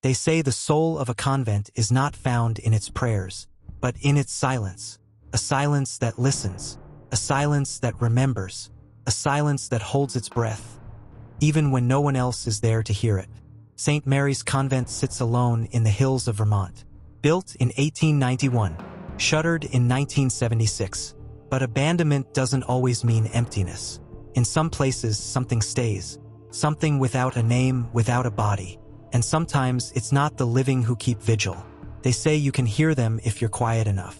They say the soul of a convent is not found in its prayers, but in its silence. A silence that listens, a silence that remembers, a silence that holds its breath, even when no one else is there to hear it. St. Mary's Convent sits alone in the hills of Vermont. Built in 1891, shuttered in 1976. But abandonment doesn't always mean emptiness. In some places, something stays. Something without a name, without a body. And sometimes it's not the living who keep vigil. They say you can hear them if you're quiet enough.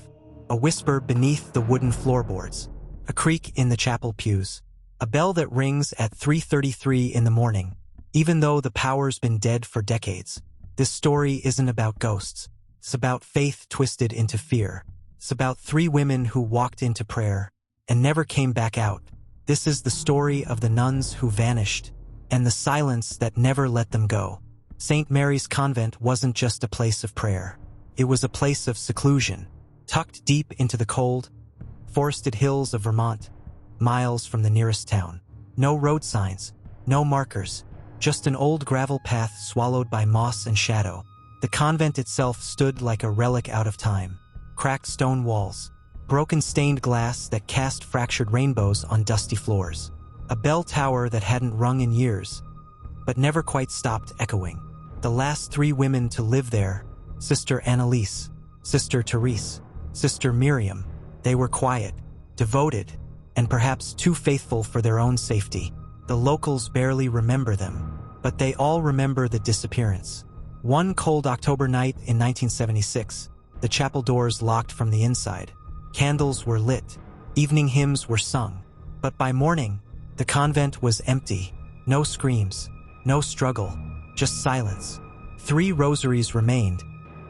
A whisper beneath the wooden floorboards. A creak in the chapel pews. A bell that rings at 3:33 in the morning. Even though the power's been dead for decades, this story isn't about ghosts. It's about faith twisted into fear. It's about 3 women who walked into prayer and never came back out. This is the story of the nuns who vanished and the silence that never let them go. St. Mary's Convent wasn't just a place of prayer. It was a place of seclusion, tucked deep into the cold, forested hills of Vermont, miles from the nearest town. No road signs, no markers, just an old gravel path swallowed by moss and shadow. The convent itself stood like a relic out of time. Cracked stone walls, broken stained glass that cast fractured rainbows on dusty floors. A bell tower that hadn't rung in years, but never quite stopped echoing. The last 3 women to live there, Sister Annalise, Sister Therese, Sister Miriam, they were quiet, devoted, and perhaps too faithful for their own safety. The locals barely remember them, but they all remember the disappearance. One cold October night in 1976, the chapel doors locked from the inside. Candles were lit, evening hymns were sung, but by morning, the convent was empty. No screams, no struggle, just silence. 3 rosaries remained,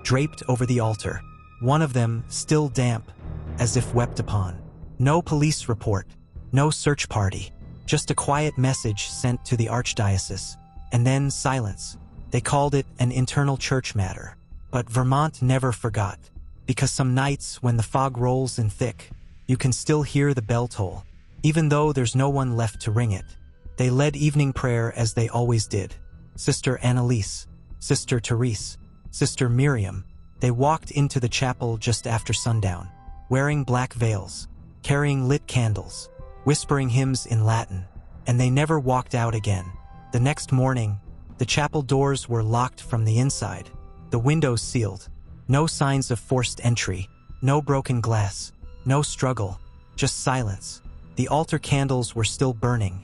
draped over the altar, one of them still damp, as if wept upon. No police report, no search party, just a quiet message sent to the archdiocese, and then silence. They called it an internal church matter. But Vermont never forgot, because some nights when the fog rolls in thick, you can still hear the bell toll, even though there's no one left to ring it. They led evening prayer as they always did. Sister Annalise, Sister Therese, Sister Miriam, they walked into the chapel just after sundown, wearing black veils, carrying lit candles, whispering hymns in Latin, and they never walked out again. The next morning, the chapel doors were locked from the inside, the windows sealed. No signs of forced entry, no broken glass, no struggle, just silence. The altar candles were still burning,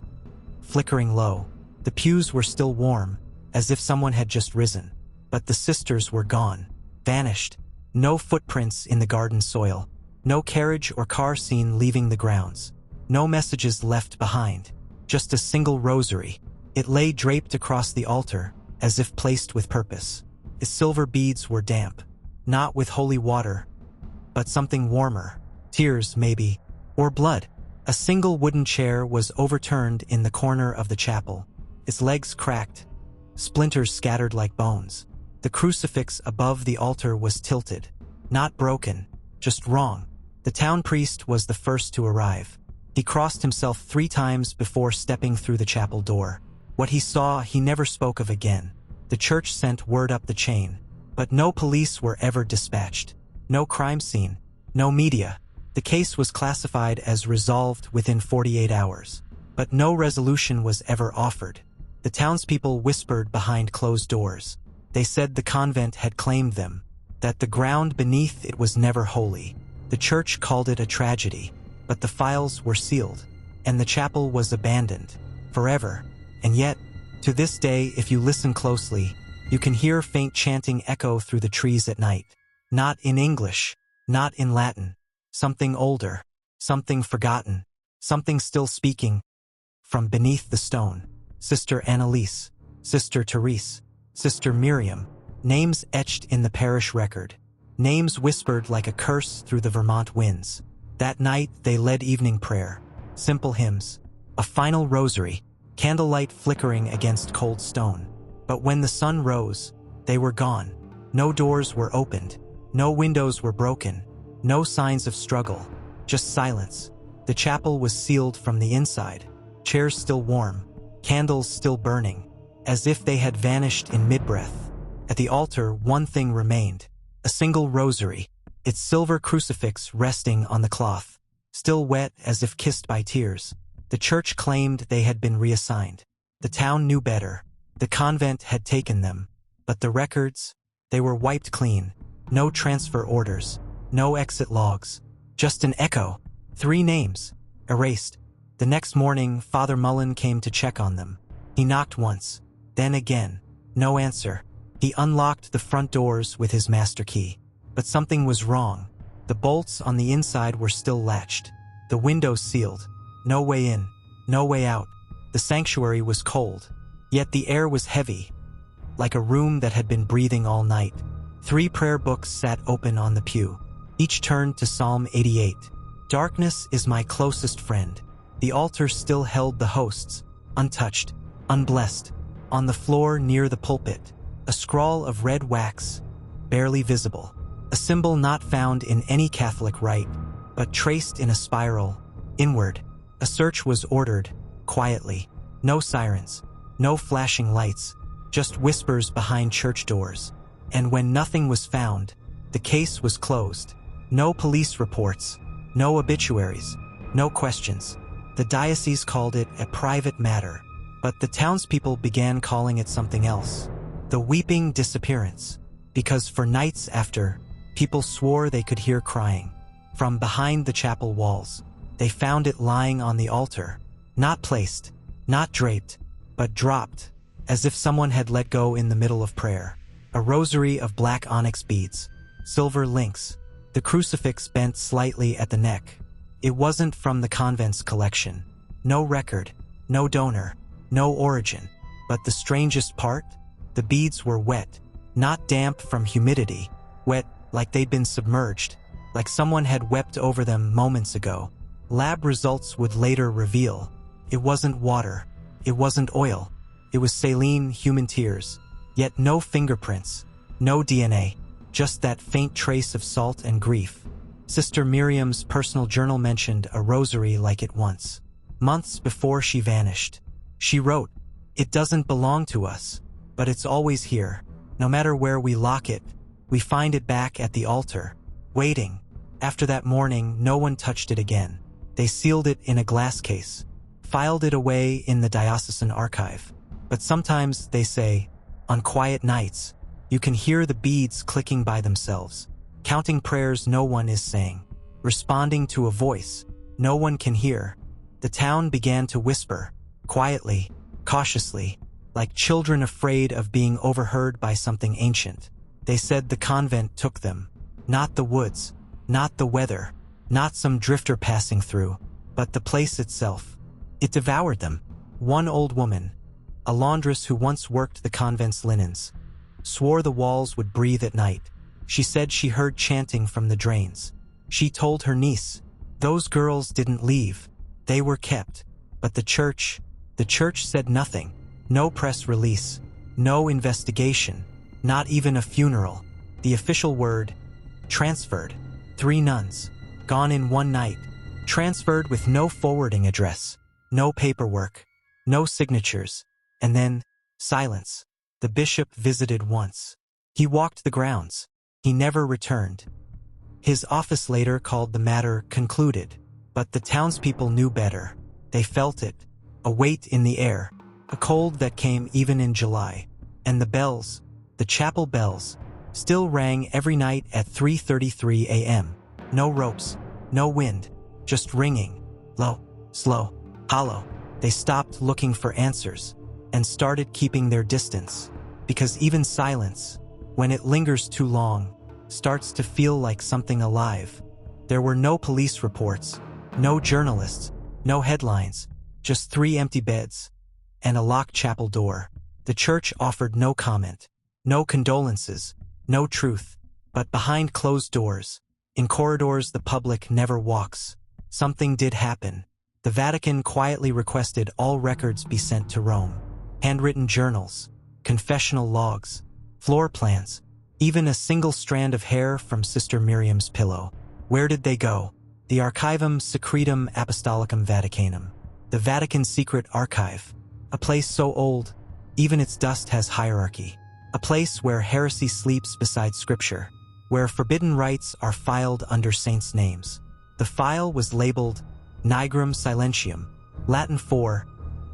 flickering low. The pews were still warm, as if someone had just risen. But the sisters were gone, vanished. No footprints in the garden soil, no carriage or car seen leaving the grounds. No messages left behind, just a single rosary. It lay draped across the altar, as if placed with purpose. Its silver beads were damp, not with holy water, but something warmer. Tears, maybe, or blood. A single wooden chair was overturned in the corner of the chapel, its legs cracked, splinters scattered like bones. The crucifix above the altar was tilted, not broken, just wrong. The town priest was the first to arrive. He crossed himself 3 times before stepping through the chapel door. What he saw, he never spoke of again. The church sent word up the chain, but no police were ever dispatched. No crime scene, no media. The case was classified as resolved within 48 hours, but no resolution was ever offered. The townspeople whispered behind closed doors. They said the convent had claimed them, that the ground beneath it was never holy. The church called it a tragedy, but the files were sealed, and the chapel was abandoned, forever. And yet, to this day, if you listen closely, you can hear faint chanting echo through the trees at night. Not in English, not in Latin. Something older, something forgotten, something still speaking. From beneath the stone, Sister Annalise, Sister Therese, Sister Miriam, names etched in the parish record. Names whispered like a curse through the Vermont winds. That night they led evening prayer, simple hymns, a final rosary, candlelight flickering against cold stone. But when the sun rose, they were gone. No doors were opened, no windows were broken, no signs of struggle, just silence. The chapel was sealed from the inside, chairs still warm, candles still burning, as if they had vanished in mid-breath. At the altar, one thing remained. A single rosary, its silver crucifix resting on the cloth, still wet as if kissed by tears. The church claimed they had been reassigned. The town knew better. The convent had taken them. But the records, they were wiped clean. No transfer orders, no exit logs. Just an echo. 3 names, erased. The next morning, Father Mullen came to check on them. He knocked once, then again. No answer. He unlocked the front doors with his master key. But something was wrong. The bolts on the inside were still latched. The windows sealed. No way in, no way out. The sanctuary was cold. Yet the air was heavy, like a room that had been breathing all night. 3 prayer books sat open on the pew, each turned to Psalm 88. Darkness is my closest friend. The altar still held the hosts, untouched, unblessed. On the floor near the pulpit, a scrawl of red wax, barely visible. A symbol not found in any Catholic rite, but traced in a spiral, inward. A search was ordered, quietly. No sirens, no flashing lights, just whispers behind church doors. And when nothing was found, the case was closed. No police reports, no obituaries, no questions. The diocese called it a private matter, but the townspeople began calling it something else. The weeping disappearance. Because for nights after, people swore they could hear crying. From behind the chapel walls, they found it lying on the altar. Not placed, not draped, but dropped, as if someone had let go in the middle of prayer. A rosary of black onyx beads, silver links, the crucifix bent slightly at the neck. It wasn't from the convent's collection. No record, no donor, no origin. But the strangest part? The beads were wet, not damp from humidity, wet like they'd been submerged, like someone had wept over them moments ago. Lab results would later reveal. It wasn't water, it wasn't oil, it was saline human tears. Yet no fingerprints, no DNA, just that faint trace of salt and grief. Sister Miriam's personal journal mentioned a rosary like it once. Months before she vanished, she wrote, "It doesn't belong to us, but it's always here. No matter where we lock it, we find it back at the altar, waiting." After that morning, no one touched it again. They sealed it in a glass case, filed it away in the diocesan archive. But sometimes, they say, on quiet nights, you can hear the beads clicking by themselves, counting prayers no one is saying, responding to a voice no one can hear. The town began to whisper, quietly, cautiously, like children afraid of being overheard by something ancient. They said the convent took them, not the woods, not the weather, not some drifter passing through, but the place itself. It devoured them. One old woman, a laundress who once worked the convent's linens, swore the walls would breathe at night. She said she heard chanting from the drains. She told her niece, those girls didn't leave, they were kept. But the church said nothing. No press release, no investigation, not even a funeral. The official word, transferred. 3 nuns, gone in one night, transferred with no forwarding address, no paperwork, no signatures, and then silence. The bishop visited once. He walked the grounds. He never returned. His office later called the matter concluded, but the townspeople knew better. They felt it, a weight in the air, a cold that came even in July. And the bells, the chapel bells, still rang every night at 3:33 a.m. No ropes, no wind, just ringing, low, slow, hollow. They stopped looking for answers and started keeping their distance, because even silence, when it lingers too long, starts to feel like something alive. There were no police reports, no journalists, no headlines, just 3 empty beds and a locked chapel door. The church offered no comment, no condolences, no truth. But behind closed doors, in corridors the public never walks, something did happen. The Vatican quietly requested all records be sent to Rome. Handwritten journals, confessional logs, floor plans, even a single strand of hair from Sister Miriam's pillow. Where did they go? The Archivum Secretum Apostolicum Vaticanum, the Vatican Secret Archive, a place so old, even its dust has hierarchy. a place where heresy sleeps beside scripture, where forbidden rites are filed under saints' names. The file was labeled Nigrum Silentium, Latin for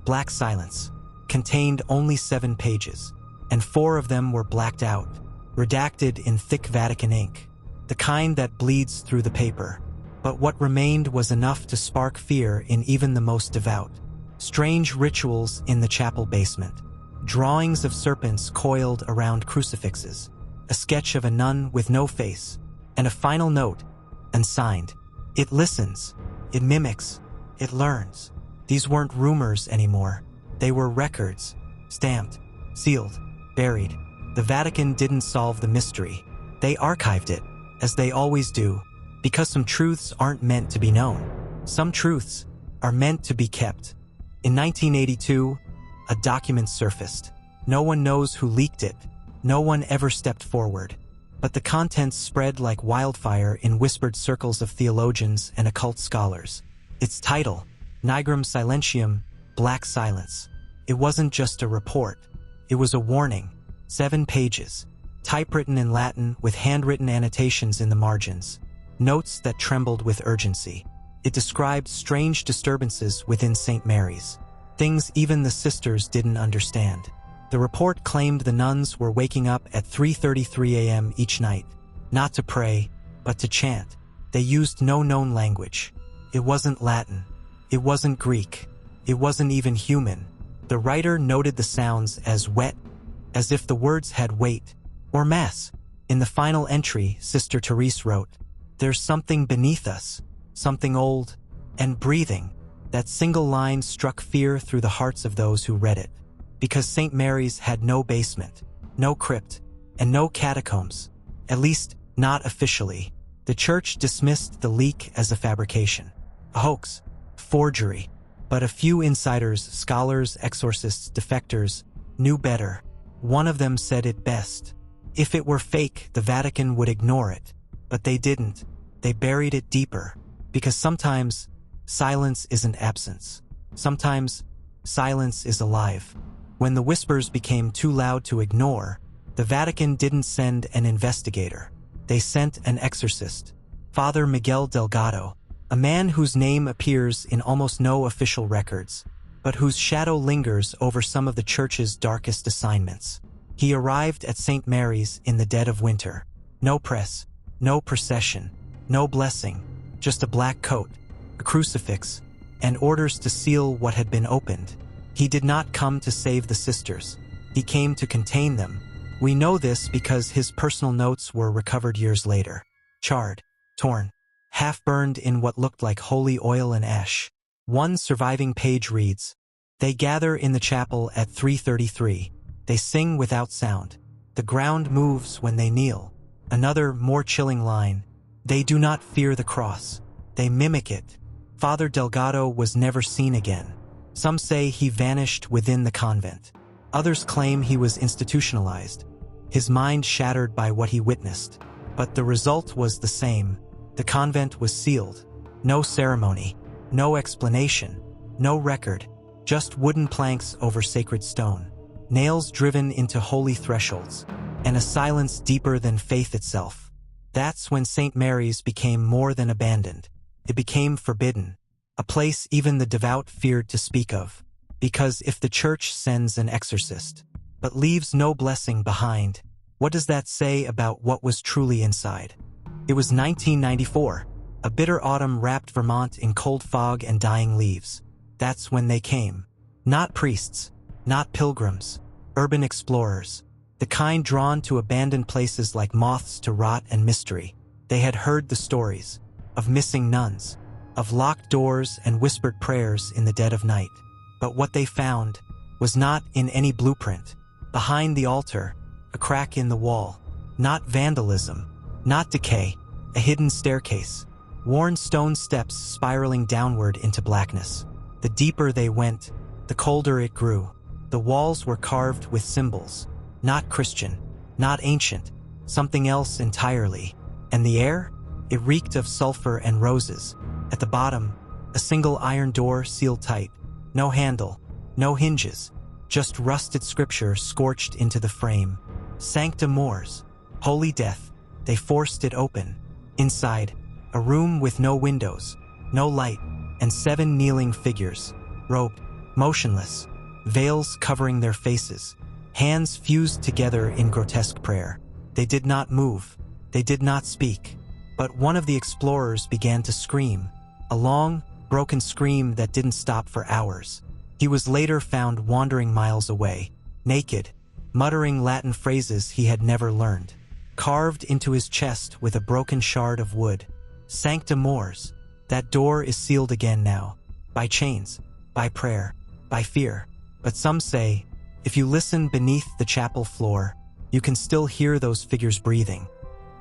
black silence, contained only 7 pages, and 4 of them were blacked out, redacted in thick Vatican ink, the kind that bleeds through the paper. But what remained was enough to spark fear in even the most devout. Strange rituals in the chapel basement, drawings of serpents coiled around crucifixes, a sketch of a nun with no face, and a final note, unsigned. It listens, it mimics, it learns. These weren't rumors anymore. They were records, stamped, sealed, buried. The Vatican didn't solve the mystery. They archived it, as they always do, because some truths aren't meant to be known. Some truths are meant to be kept. In 1982, a document surfaced. No one knows who leaked it. No one ever stepped forward. But the contents spread like wildfire in whispered circles of theologians and occult scholars. Its title, Nigrum Silentium, Black Silence. It wasn't just a report. It was a warning. 7 pages, typewritten in Latin with handwritten annotations in the margins. Notes that trembled with urgency. It described strange disturbances within St. Mary's. Things even the sisters didn't understand. The report claimed the nuns were waking up at 3:33 a.m. each night, not to pray, but to chant. They used no known language. It wasn't Latin. It wasn't Greek. It wasn't even human. The writer noted the sounds as wet, as if the words had weight, or mass. In the final entry, Sister Therese wrote, "There's something beneath us, something old and breathing." That single line struck fear through the hearts of those who read it. Because St. Mary's had no basement, no crypt, and no catacombs, at least not officially. The church dismissed the leak as a fabrication, a hoax, forgery. But a few insiders, scholars, exorcists, defectors, knew better. One of them said it best. If it were fake, the Vatican would ignore it. But they didn't. They buried it deeper. Because sometimes silence isn't absence. Sometimes silence is alive. When the whispers became too loud to ignore, the Vatican didn't send an investigator. They sent an exorcist, Father Miguel Delgado, a man whose name appears in almost no official records, but whose shadow lingers over some of the church's darkest assignments. He arrived at St. Mary's in the dead of winter. No press, no procession, no blessing, just a black coat, a crucifix, and orders to seal what had been opened. He did not come to save the sisters. He came to contain them. We know this because his personal notes were recovered years later. Charred, torn, half-burned in what looked like holy oil and ash. One surviving page reads, "They gather in the chapel at 3:33. They sing without sound. The ground moves when they kneel." Another, more chilling line, "They do not fear the cross. They mimic it." Father Delgado was never seen again. Some say he vanished within the convent. Others claim he was institutionalized, his mind shattered by what he witnessed. But the result was the same. The convent was sealed. No ceremony, no explanation, no record, just wooden planks over sacred stone, nails driven into holy thresholds, and a silence deeper than faith itself. That's when St. Mary's became more than abandoned. It became forbidden, a place even the devout feared to speak of. Because if the church sends an exorcist, but leaves no blessing behind, what does that say about what was truly inside? It was 1994. A bitter autumn wrapped Vermont in cold fog and dying leaves. That's when they came. Not priests, not pilgrims, urban explorers, the kind drawn to abandoned places like moths to rot and mystery. They had heard the stories of missing nuns, of locked doors and whispered prayers in the dead of night. But what they found was not in any blueprint. Behind the altar, a crack in the wall. Not vandalism, not decay, a hidden staircase. Worn stone steps spiraling downward into blackness. The deeper they went, the colder it grew. The walls were carved with symbols. Not Christian, not ancient, something else entirely. And the air? It reeked of sulfur and roses. At the bottom, a single iron door sealed tight. No handle, no hinges, just rusted scripture scorched into the frame. Sancta Mors, Holy Death. They forced it open. Inside, a room with no windows, no light, and 7 kneeling figures, robed, motionless, veils covering their faces, hands fused together in grotesque prayer. They did not move, they did not speak, but one of the explorers began to scream, a long, broken scream that didn't stop for hours. He was later found wandering miles away, naked, muttering Latin phrases he had never learned, carved into his chest with a broken shard of wood. Sancta Mors. That door is sealed again now, by chains, by prayer, by fear. But some say, if you listen beneath the chapel floor, you can still hear those figures breathing.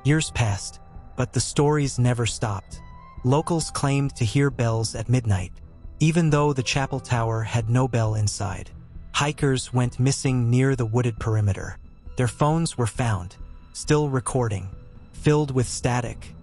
Years passed, but the stories never stopped. Locals claimed to hear bells at midnight, even though the chapel tower had no bell inside. Hikers went missing near the wooded perimeter. Their phones were found, still recording, filled with static,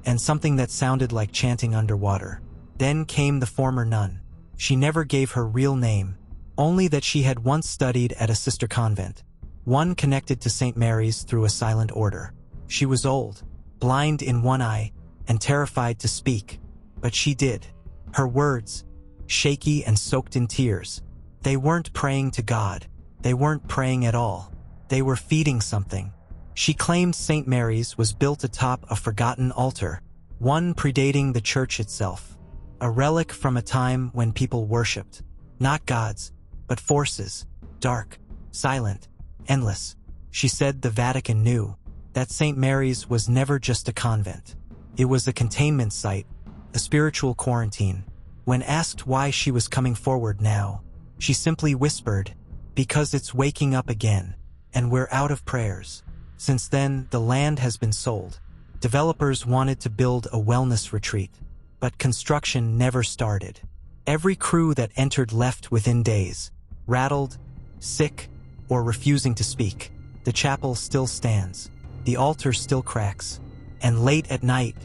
and something that sounded like chanting underwater. Then came the former nun. She never gave her real name, only that she had once studied at a sister convent, one connected to St. Mary's through a silent order. She was old, blind in one eye, and terrified to speak, but she did. Her words, shaky and soaked in tears, they weren't praying to God. They weren't praying at all. They were feeding something. She claimed St. Mary's was built atop a forgotten altar, one predating the church itself, a relic from a time when people worshipped, not gods, but forces, dark, silent, endless. She said the Vatican knew that St. Mary's was never just a convent. It was a containment site, a spiritual quarantine. When asked why she was coming forward now, she simply whispered, "Because it's waking up again, and we're out of prayers." Since then, the land has been sold. Developers wanted to build a wellness retreat, but construction never started. Every crew that entered left within days, rattled, sick, or refusing to speak. The chapel still stands. The altar still cracks. And late at night,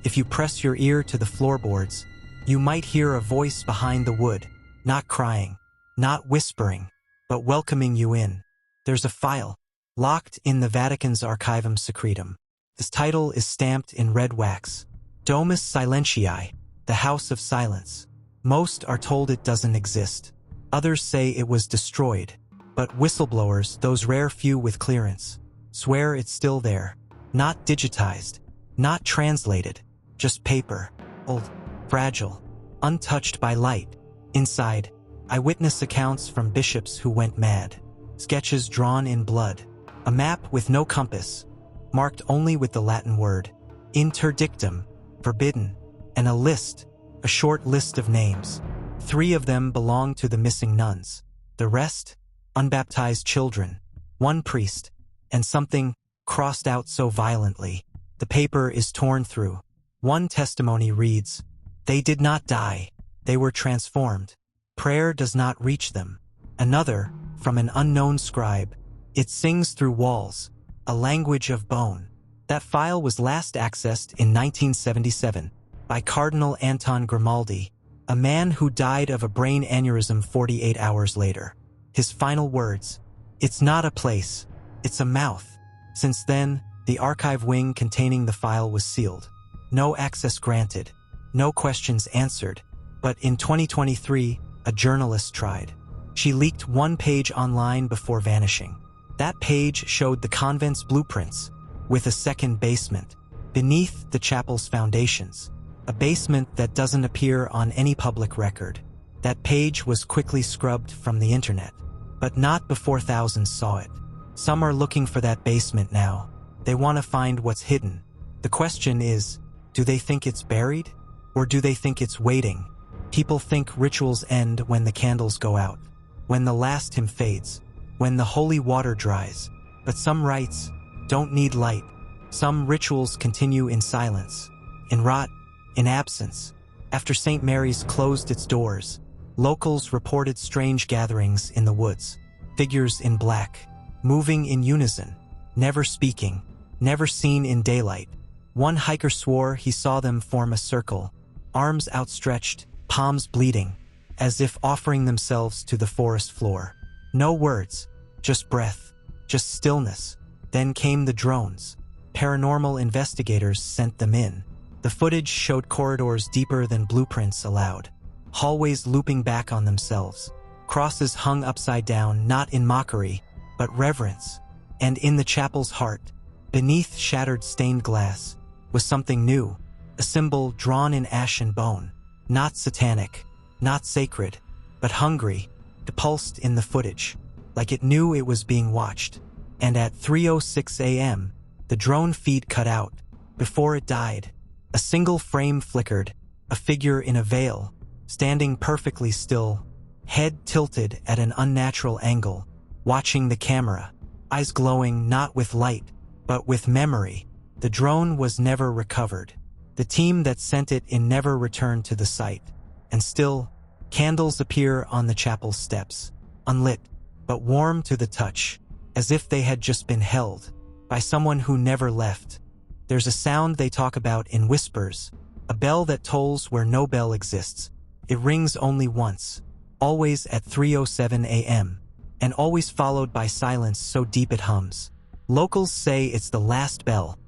if you press your ear to the floorboards, you might hear a voice behind the wood, not crying, not whispering, but welcoming you in. There's a file, locked in the Vatican's Archivum Secretum. This title is stamped in red wax. Domus Silentii, the House of Silence. Most are told it doesn't exist. Others say it was destroyed. But whistleblowers, those rare few with clearance, swear it's still there. Not digitized, not translated, just paper, old, fragile, untouched by light. Inside, eyewitness accounts from bishops who went mad, sketches drawn in blood, a map with no compass, marked only with the Latin word, interdictum, forbidden, and a short list of names. 3 of them belong to the missing nuns. The rest, unbaptized children, 1 priest, and something crossed out so violently, the paper is torn through. One testimony reads, "They did not die, they were transformed. Prayer does not reach them." Another, from an unknown scribe, "It sings through walls, a language of bone." That file was last accessed in 1977 by Cardinal Anton Grimaldi, a man who died of a brain aneurysm 48 hours later. His final words, "It's not a place, it's a mouth." Since then, the archive wing containing the file was sealed. No access granted, no questions answered. But in 2023, a journalist tried. She leaked 1 page online before vanishing. That page showed the convent's blueprints, with a second basement, beneath the chapel's foundations. A basement that doesn't appear on any public record. That page was quickly scrubbed from the internet, but not before thousands saw it. Some are looking for that basement now. They want to find what's hidden. The question is, do they think it's buried? Or do they think it's waiting? People think rituals end when the candles go out, when the last hymn fades, when the holy water dries. But some rites don't need light. Some rituals continue in silence, in rot, in absence. After St. Mary's closed its doors, locals reported strange gatherings in the woods. Figures in black, moving in unison, never speaking, never seen in daylight. One hiker swore he saw them form a circle, arms outstretched, palms bleeding, as if offering themselves to the forest floor. No words, just breath, just stillness. Then came the drones. Paranormal investigators sent them in. The footage showed corridors deeper than blueprints allowed. Hallways looping back on themselves. Crosses hung upside down, not in mockery, but reverence. And in the chapel's heart, beneath shattered stained glass, was something new. A symbol drawn in ash and bone. Not satanic, not sacred, but hungry. It pulsed in the footage, like it knew it was being watched. And at 3:06 a.m., the drone feed cut out. Before it died, a single frame flickered, a figure in a veil, standing perfectly still, head tilted at an unnatural angle, watching the camera, eyes glowing not with light, but with memory. The drone was never recovered. The team that sent it in never returned to the site. And still, candles appear on the chapel steps, unlit, but warm to the touch, as if they had just been held by someone who never left. There's a sound they talk about in whispers, a bell that tolls where no bell exists. It rings only once, always at 3:07 a.m., and always followed by silence so deep it hums. Locals say it's the last bell,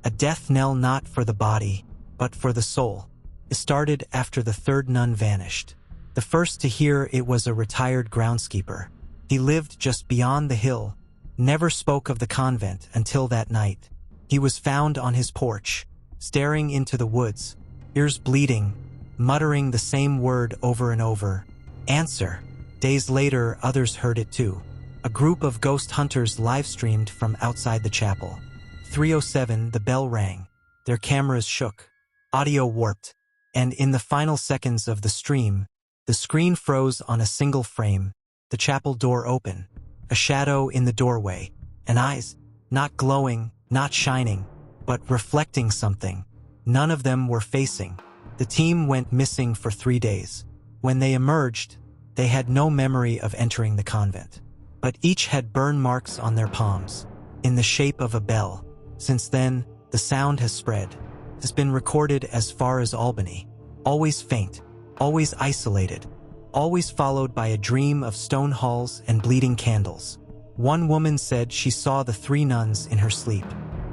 a death knell not for the body, but for the soul. It started after the third nun vanished. The first to hear it was a retired groundskeeper. He lived just beyond the hill, never spoke of the convent until that night. He was found on his porch, staring into the woods, ears bleeding, muttering the same word over and over, "Answer." Days later, others heard it too. A group of ghost hunters live-streamed from outside the chapel. 3:07, the bell rang. Their cameras shook. Audio warped. And in the final seconds of the stream, the screen froze on a single frame, the chapel door open, a shadow in the doorway, and eyes, not glowing, not shining, but reflecting something. None of them were facing. The team went missing for 3 days. When they emerged, they had no memory of entering the convent. But each had burn marks on their palms, in the shape of a bell. Since then, the sound has spread, has been recorded as far as Albany. Always faint, always isolated, always followed by a dream of stone halls and bleeding candles. One woman said she saw the 3 nuns in her sleep,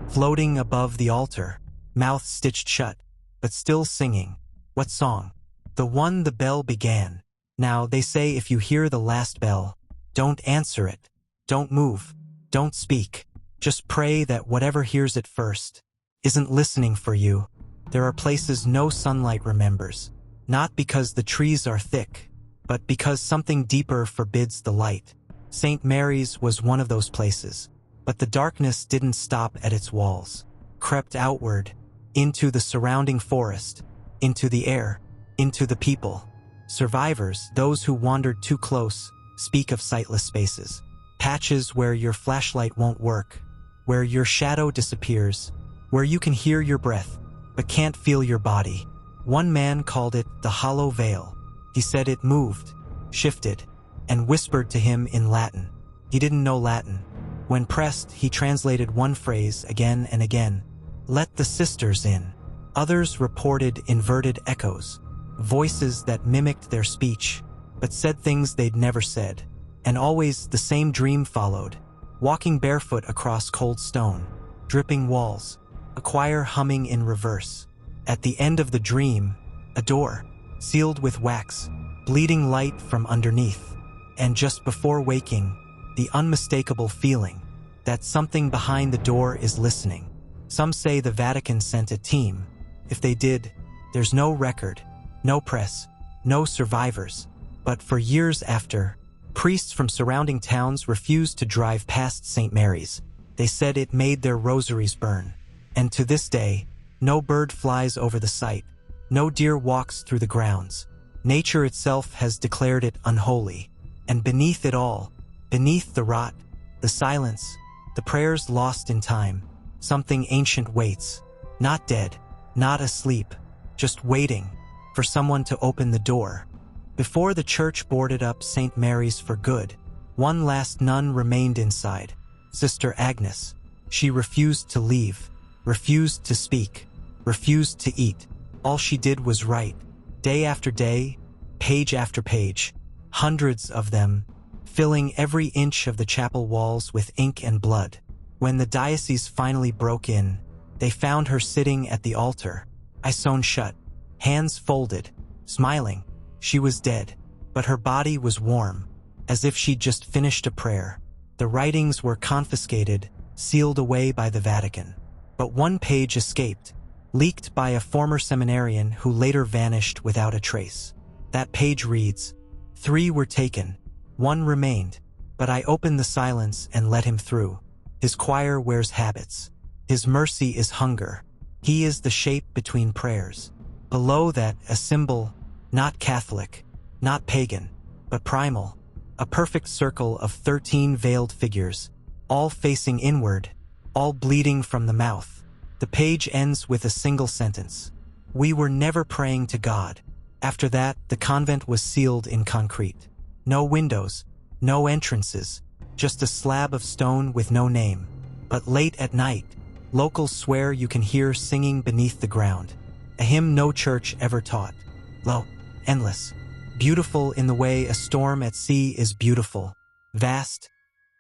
floating above the altar, mouth stitched shut, but still singing. What song? The one the bell began. Now, they say if you hear the last bell, don't answer it. Don't move. Don't speak. Just pray that whatever hears it first isn't listening for you. There are places no sunlight remembers, not because the trees are thick, but because something deeper forbids the light. St. Mary's was one of those places, but the darkness didn't stop at its walls, crept outward, into the surrounding forest, into the air, into the people. Survivors, those who wandered too close, speak of sightless spaces, patches where your flashlight won't work, where your shadow disappears, where you can hear your breath, but can't feel your body. One man called it the hollow veil. He said it moved, shifted, and whispered to him in Latin. He didn't know Latin. When pressed, he translated one phrase again and again. "Let the sisters in." Others reported inverted echoes, voices that mimicked their speech, but said things they'd never said. And always the same dream followed, walking barefoot across cold stone, dripping walls, a choir humming in reverse. At the end of the dream, a door, sealed with wax, bleeding light from underneath. And just before waking, the unmistakable feeling that something behind the door is listening. Some say the Vatican sent a team. If they did, there's no record, no press, no survivors. But for years after, priests from surrounding towns refused to drive past St. Mary's. They said it made their rosaries burn. And to this day, no bird flies over the site, no deer walks through the grounds. Nature itself has declared it unholy. And beneath it all, beneath the rot, the silence, the prayers lost in time, something ancient waits, not dead, not asleep, just waiting for someone to open the door. Before the church boarded up St. Mary's for good, one last nun remained inside, Sister Agnes. She refused to leave, refused to speak, refused to eat. All she did was write, day after day, page after page, hundreds of them, filling every inch of the chapel walls with ink and blood. When the diocese finally broke in, they found her sitting at the altar, eyes sewn shut, hands folded, smiling. She was dead, but her body was warm, as if she'd just finished a prayer. The writings were confiscated, sealed away by the Vatican. But one page escaped, leaked by a former seminarian who later vanished without a trace. That page reads, "3 were taken, 1 remained, but I opened the silence and let him through. His choir wears habits. His mercy is hunger. He is the shape between prayers." Below that, a symbol, not Catholic, not pagan, but primal, a perfect circle of 13 veiled figures, all facing inward, all bleeding from the mouth. The page ends with a single sentence: "We were never praying to God." After that, the convent was sealed in concrete. No windows, no entrances, just a slab of stone with no name. But late at night, locals swear you can hear singing beneath the ground, a hymn no church ever taught. Low, endless, beautiful in the way a storm at sea is beautiful, vast,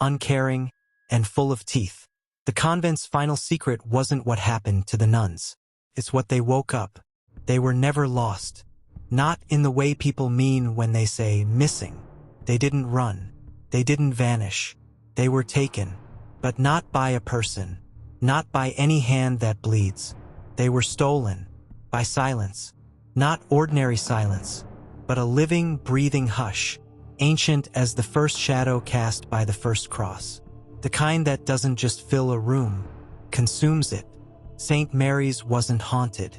uncaring, and full of teeth. The convent's final secret wasn't what happened to the nuns. It's what they woke up. They were never lost. Not in the way people mean when they say missing. They didn't run. They didn't vanish. They were taken. But not by a person. Not by any hand that bleeds. They were stolen. By silence. Not ordinary silence, but a living, breathing hush, ancient as the first shadow cast by the first cross. The kind that doesn't just fill a room, consumes it. St. Mary's wasn't haunted.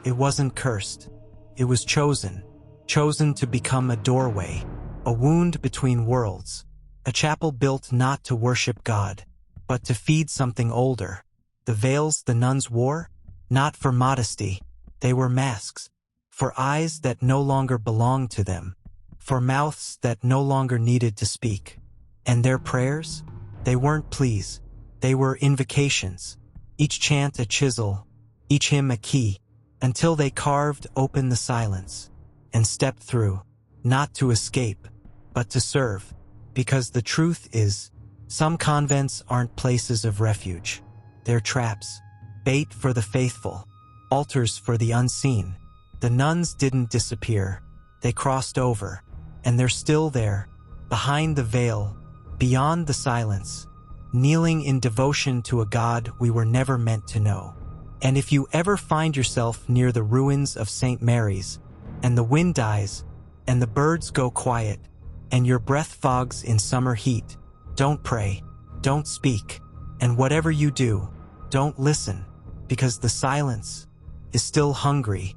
It wasn't cursed. It was chosen. Chosen to become a doorway, a wound between worlds. A chapel built not to worship God, but to feed something older. The veils the nuns wore? Not for modesty. They were masks. For eyes that no longer belonged to them. For mouths that no longer needed to speak. And their prayers? They weren't pleas. They were invocations. Each chant a chisel, each hymn a key, until they carved open the silence and stepped through, not to escape, but to serve. Because the truth is, some convents aren't places of refuge. They're traps, bait for the faithful, altars for the unseen. The nuns didn't disappear. They crossed over, and they're still there, behind the veil, beyond the silence, kneeling in devotion to a God we were never meant to know. And if you ever find yourself near the ruins of St. Mary's, and the wind dies, and the birds go quiet, and your breath fogs in summer heat, don't pray, don't speak, and whatever you do, don't listen, because the silence is still hungry,